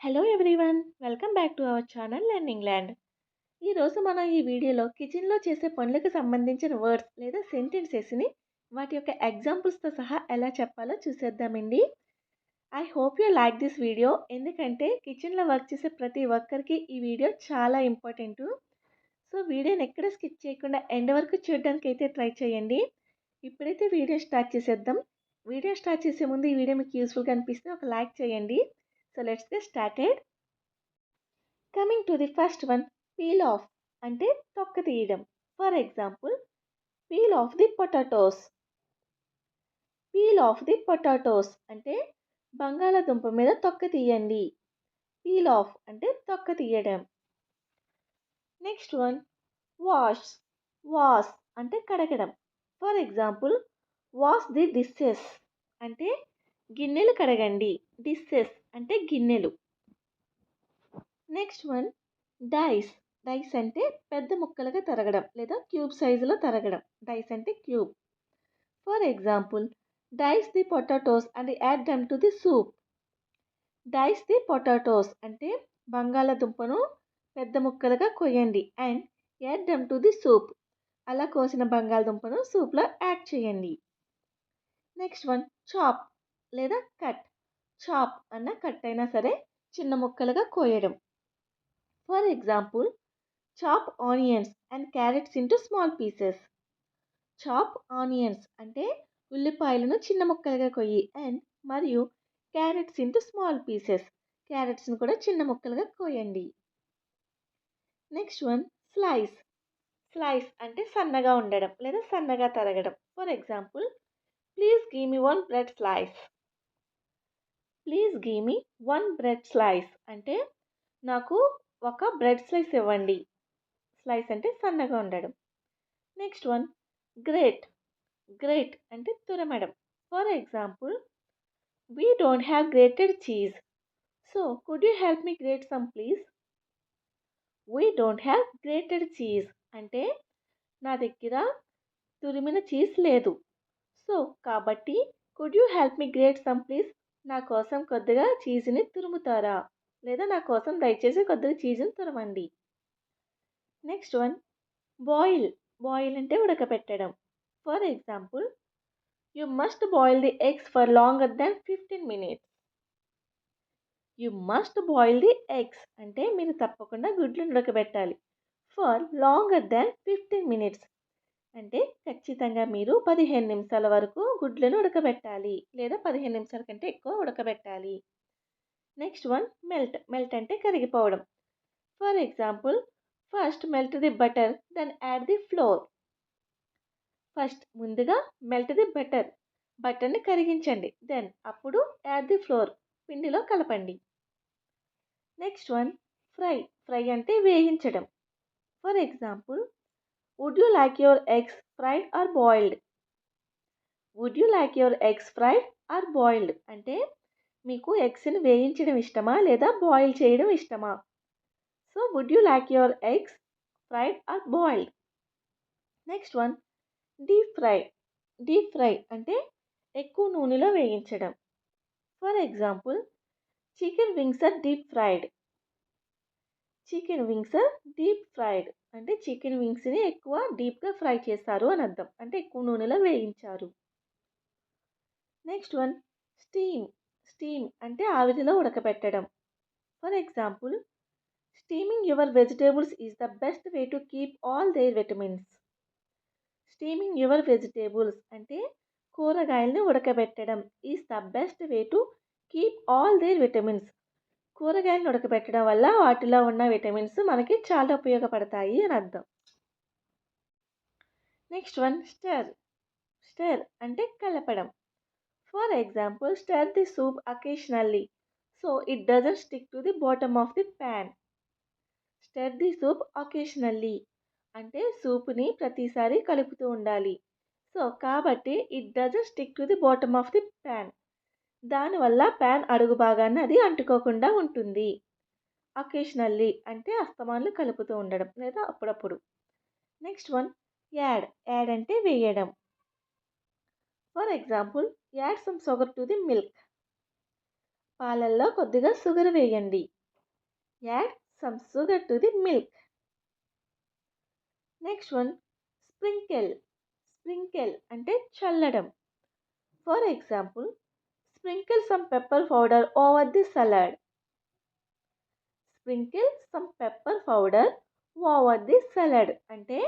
Hello everyone, welcome back to our channel learning land. ఈరోజు మనం ఈ వీడియోలో కిచెన్లో చేసే పనులకు సంబంధించిన వర్డ్స్ లేదా సెంటెన్సెస్ని వాటి యొక్క ఎగ్జాంపుల్స్తో సహా ఎలా చెప్పాలో చూసేద్దామండి. I hope you like this video, ఎందుకంటే కిచెన్లో వర్క్ చేసే ప్రతి ఒక్కరికి ఈ వీడియో చాలా ఇంపార్టెంట్. సో వీడియోని ఎక్కడ స్కిప్ చేయకుండా ఎండ్ వరకు చూడడానికి అయితే ట్రై చేయండి. ఇప్పుడైతే వీడియో స్టార్ట్ చేసేద్దాం. వీడియో స్టార్ట్ చేసే ముందు ఈ వీడియో మీకు యూస్ఫుల్గా అనిపిస్తే ఒక లైక్ చేయండి. So let's get started. Coming to the first one, peel off అంటే తొక్క తీయడం. For example, peel off the potatoes. Peel off the potatoes అంటే బంగాళాదుంప మీద తొక్క తీయండి. పీల్ ఆఫ్ అంటే తొక్క తీయడం. Next one, wash. వాష్ అంటే కడగడం. For example, wash the dishes అంటే గిన్నెలు కడగండి. డిషెస్ అంటే గిన్నెలు. Next one, dice. డైస్ అంటే పెద్ద ముక్కలుగా తరగడం లేదా క్యూబ్ సైజులో తరగడం. డైస్ అంటే cube. For example, dice the potatoes and add them to the soup. Dice the potatoes అంటే బంగాళాదుంపను పెద్ద ముక్కలుగా కొయ్యండి అండ్ యాడ్ దెమ్ టు ది సూప్. అలా కోసిన బంగాళదుంపను సూప్లో యాడ్ చేయండి. నెక్స్ట్ వన్, చాప్ లేదా కట్. చాప్ అన్న కట్ అయినా సరే చిన్న ముక్కలుగా కోయడం. For example, chop onions and carrots into small pieces. Chop onions అంటే ఉల్లిపాయలను చిన్న ముక్కలుగా కొయ్యి అండ్ మరియు క్యారెట్స్ ఇంటూ స్మాల్ పీసెస్. క్యారెట్స్ని కూడా చిన్న ముక్కలుగా కోయండి. Next one, slice. స్లైస్ అంటే సన్నగా ఉండడం లేదా సన్నగా తరగడం. For example, please give me one bread slice. Please give me one bread slice అంటే నాకు ఒక బ్రెడ్ స్లైస్ ఇవ్వండి. స్లైస్ అంటే సన్నగా ఉండడం. Next one, great. గ్రేట్ అంటే తురమడం. For example, we don't have grated cheese, so could you help me grate some please. We don't have grated cheese అంటే నా దగ్గర తురిమిన చీజ్ లేదు. సో కాబట్టి could you help me grate some please, నా కోసం కొద్దిగా చీజ్ని తురుముతారా లేదా నా కోసం దయచేసి కొద్దిగా చీజ్ని తురమండి. Next one, boil. బాయిల్ అంటే ఉడకపెట్టడం. For example, you must boil the eggs for longer than 15 minutes. You must boil the eggs అంటే మీరు తప్పకుండా గుడ్లను ఉడకబెట్టాలి. ఫర్ లాంగర్ దాన్ 15 minutes అంటే ఖచ్చితంగా మీరు 15 నిమిషాల వరకు గుడ్లను ఉడకబెట్టాలి లేదా 15 నిమిషాల కంటే ఎక్కువ ఉడకబెట్టాలి. Next one, melt. మెల్ట్ అంటే కరిగిపోవడం. For example, first melt the butter then add the flour. First ముందుగా మెల్ట్ ది బటర్, బటర్ని కరిగించండి. దెన్ అప్పుడు యాడ్ ది ఫ్లోర్, పిండిలో కలపండి. Next one, fry. ఫ్రై అంటే వేయించడం. For example, would you like your eggs fried or boiled. Would you like your eggs fried or boiled అంటే మీకు ఎగ్స్ని వేయించడం ఇష్టమా లేదా బాయిల్ చేయడం ఇష్టమా. So would you like your eggs fried or boiled. Next one, deep fry. Deep fry అంటే ఎక్కువ నూనెలో వేయించడం. For example, chicken wings are deep fried. Chicken wings are deep fried అంటే చికెన్ వింగ్స్ని ఎక్కువ డీప్గా ఫ్రై చేస్తారు అని అర్థం, అంటే ఎక్కువ నూనెలో వేయించారు. Next one, steam. స్టీమ్ అంటే ఆవిరిలో ఉడకబెట్టడం. For example, steaming your vegetables is the best way to keep all their vitamins. Steaming your vegetables అంటే కూరగాయలను ఉడకబెట్టడం is the best way to keep all their vitamins. కూరగాయలను ఉడకబెట్టడం వల్ల వాటిలో ఉన్న విటమిన్స్ మనకి చాలా ఉపయోగపడతాయి అని అర్థం. Next one, స్టర్. స్టర్ అంటే కలపడం. For example, stir the soup occasionally so it doesn't stick to the bottom of the pan. Stir the soup occasionally అంటే సూప్ని ప్రతిసారి కలుపుతూ ఉండాలి. సో కాబట్టి it doesn't stick to the bottom of the pan, దానివల్ల pan అడుగు భాగాన్ని అది అంటుకోకుండా ఉంటుంది. అకేషనల్లీ అంటే అస్తమానులు కలుపుతూ ఉండడం లేదా అప్పుడప్పుడు. Next one, add. యాడ్ అంటే వేయడం. For example, add some sugar to the milk. పాలల్లో కొద్దిగా షుగర్ వేయండి. Add some sugar to the milk. Next one sprinkle. Sprinkle అంటే చల్లడం. For example, sprinkle some pepper powder over the salad. Sprinkle some pepper powder over the salad అంటే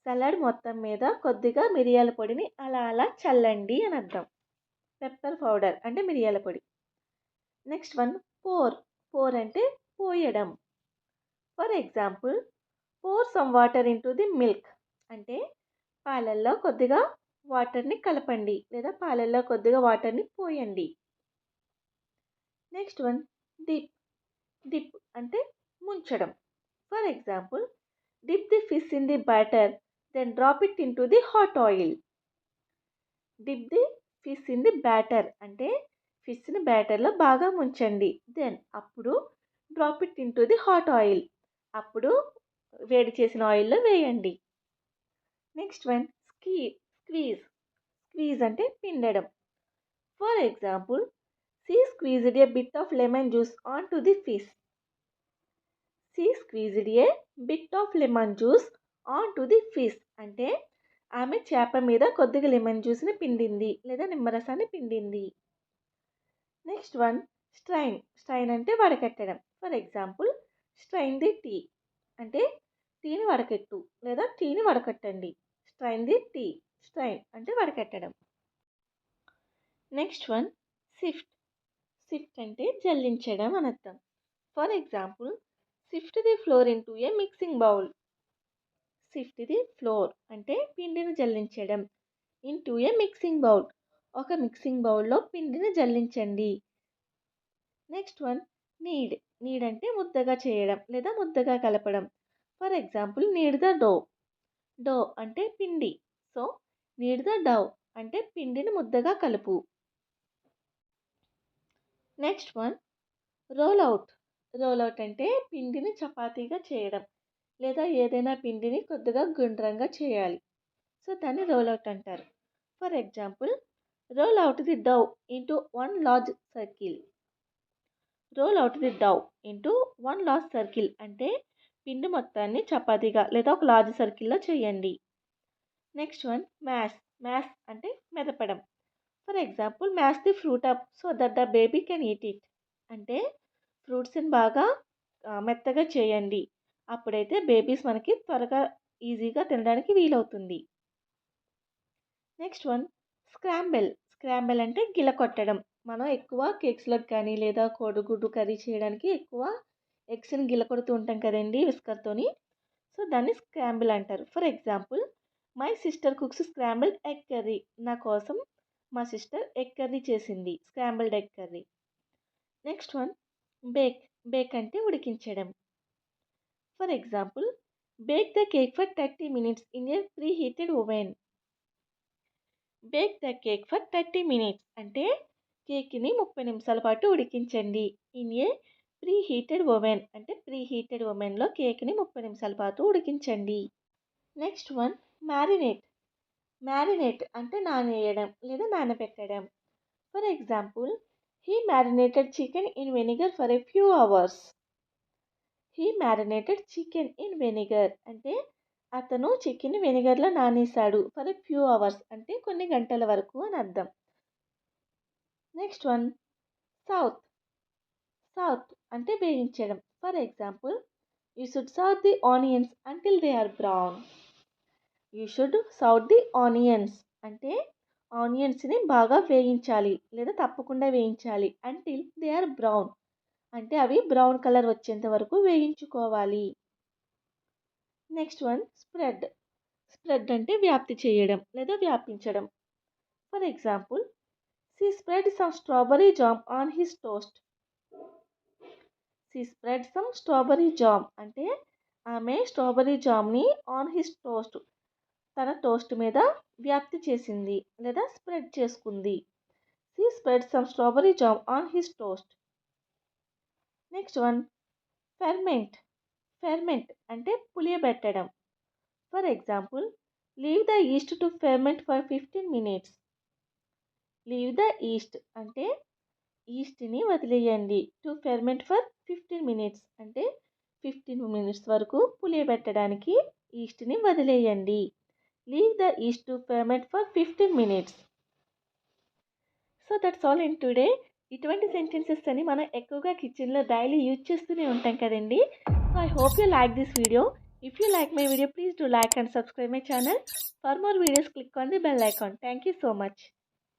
salad మొత్తం మీద కొద్దిగా మిరియాల పొడిని అలా అలా చల్లండి అని అర్థం. పెప్పర్ పౌడర్ అంటే మిరియాల పొడి. Next one pour. పోర్ అంటే పోయడం. For example, pour some water into the milk అంటే పాలల్లో కొద్దిగా వాటర్ని కలపండి లేదా పాలల్లో కొద్దిగా వాటర్ని పోయండి. Next one dip. డిప్ అంటే ముంచడం. For example, dip the fish in the batter then drop it into the hot oil. Dip the fish in the batter అంటే ఫిష్ని బ్యాటర్లో బాగా ముంచండి. దెన్ అప్పుడు drop it into the hot oil అప్పుడు వేడి చేసిన ఆయిల్లో వేయండి. Next one squeeze. స్క్వీజ్ అంటే పిండడం. For example, she squeezed a bit of lemon juice onto the fish. She squeezed a bit of lemon juice onto the fish అంటే ఆమె చేప మీద కొద్దిగా లెమన్ జ్యూస్ని పిండింది లేదా నిమ్మరసాన్ని పిండింది. Next one strain. స్ట్రైన్ అంటే వడకట్టడం. For example, strain the tea అంటే టీని వడకెట్టు లేదా టీని వడకట్టండి. Strain the tea. స్ట్రైన్ అంటే వడకట్టడం. Next one sift. సిఫ్ట్ అంటే జల్లించడం అని అర్థం. For example, sift the flour into a mixing bowl. Sift the flour అంటే పిండిని జల్లించడం. ఇంటూ ఏ మిక్సింగ్ బౌల్ ఒక మిక్సింగ్ బౌల్లో పిండిని జల్లించండి. Next one knead. నీడ్ అంటే ముద్దగా చేయడం లేదా ముద్దగా కలపడం. For example, knead the dough. Dough అంటే పిండి. సో నీడ్ ద డౌ అంటే పిండిని ముద్దగా కలుపు. Next one roll out. Roll out అంటే పిండిని చపాతీగా చేయడం లేదా ఏదైనా పిండిని కొద్దిగా గుండ్రంగా చేయాలి. సో దాన్ని రోల్ అవుట్ అంటారు. For example, roll out the dough into one large circle. Roll out the dough into one large circle అంటే పిండి మొత్తాన్ని చపాతీగా లేదా ఒక లార్జ్ సర్కిల్లో చేయండి. Next one mash. మ్యాష్ అంటే మెదపడం. For example, mash the fruit up so that the baby can eat it అంటే ఫ్రూట్స్ని బాగా మెత్తగా చేయండి. అప్పుడైతే బేబీస్ మనకి త్వరగా ఈజీగా తినడానికి వీలవుతుంది. Next one స్క్రాంబెల్. స్క్రాంబెల్ అంటే గిల కొట్టడం. మనం ఎక్కువ కేక్స్లోకి కానీ లేదా కోడిగుడ్డు కర్రీ చేయడానికి ఎక్కువ ఎగ్స్ని గిల కొడుతూ ఉంటాం కదండి విస్కర్తోని. సో దాన్ని స్క్రాంబెల్ అంటారు. For example, my sister cooks scrambled egg curry. నా కోసం మా సిస్టర్ ఎగ్ కర్రీ చేసింది. Scrambled egg curry. Next one bake. Bake అంటే ఉడికించడం. For example, bake the cake for 30 minutes in a preheated oven. Bake the cake for 30 minutes అంటే కేక్ని 30 నిమిషాల పాటు ఉడికించండి. In a preheated oven అంటే preheated ఓవెన్లో కేక్ని 30 నిమిషాల పాటు ఉడికించండి. Next one marinate. మ్యారినేట్ అంటే నానేయడం లేదా నానబెట్టడం. For example, he marinated chicken in vinegar for a few hours. He marinated chicken in vinegar అంటే అతను చికెన్ వెనిగర్లో నానేశాడు. ఫర్ ఎ ఫ్యూ అవర్స్ అంటే కొన్ని గంటల వరకు అని అర్థం. Next one south. సౌత్ అంటే వేయించడం. For example, you should saute the onions until they are brown. You should saute the onions అంటే ఆనియన్స్ని బాగా వేయించాలి లేదా తప్పకుండా వేయించాలి. అంటిల్ దే ఆర్ బ్రౌన్ అంటే అవి బ్రౌన్ కలర్ వచ్చేంత వరకు వేయించుకోవాలి. Next one spread. స్ప్రెడ్ అంటే వ్యాప్తి చేయడం లేదా వ్యాపించడం. For example, she spread some strawberry jam on his toast. She spread some strawberry jam అంటే ఆమె స్ట్రాబెరీ జామ్ని ఆన్ హిస్ టోస్ట్ తన టోస్ట్ మీద వ్యాప్తి చేసింది లేదా స్ప్రెడ్ చేసుకుంది. She spread some strawberry jam on his toast. Next one ferment. Ferment అంటే పులియబెట్టడం. For example, leave the yeast to ferment for 15 minutes. Leave the yeast అంటే ఈస్ట్ని వదిలేయండి. టు ఫెర్మెంట్ ఫర్ 15 మినిట్స్ అంటే 15 మినిట్స్ వరకు పులియబెట్టడానికి ఈస్ట్ని వదిలేయండి. Leave the yeast to ferment for 15 minutes. So that's all in today. ఇటువంటి sentences అని మనం ఎక్కువగా కిచెన్లో డైలీ యూజ్ చేస్తూనే ఉంటాం కదండి. So I hope you like this video. If you like my video, please do like and subscribe my channel. For more videos, click on the bell icon. Thank you so much.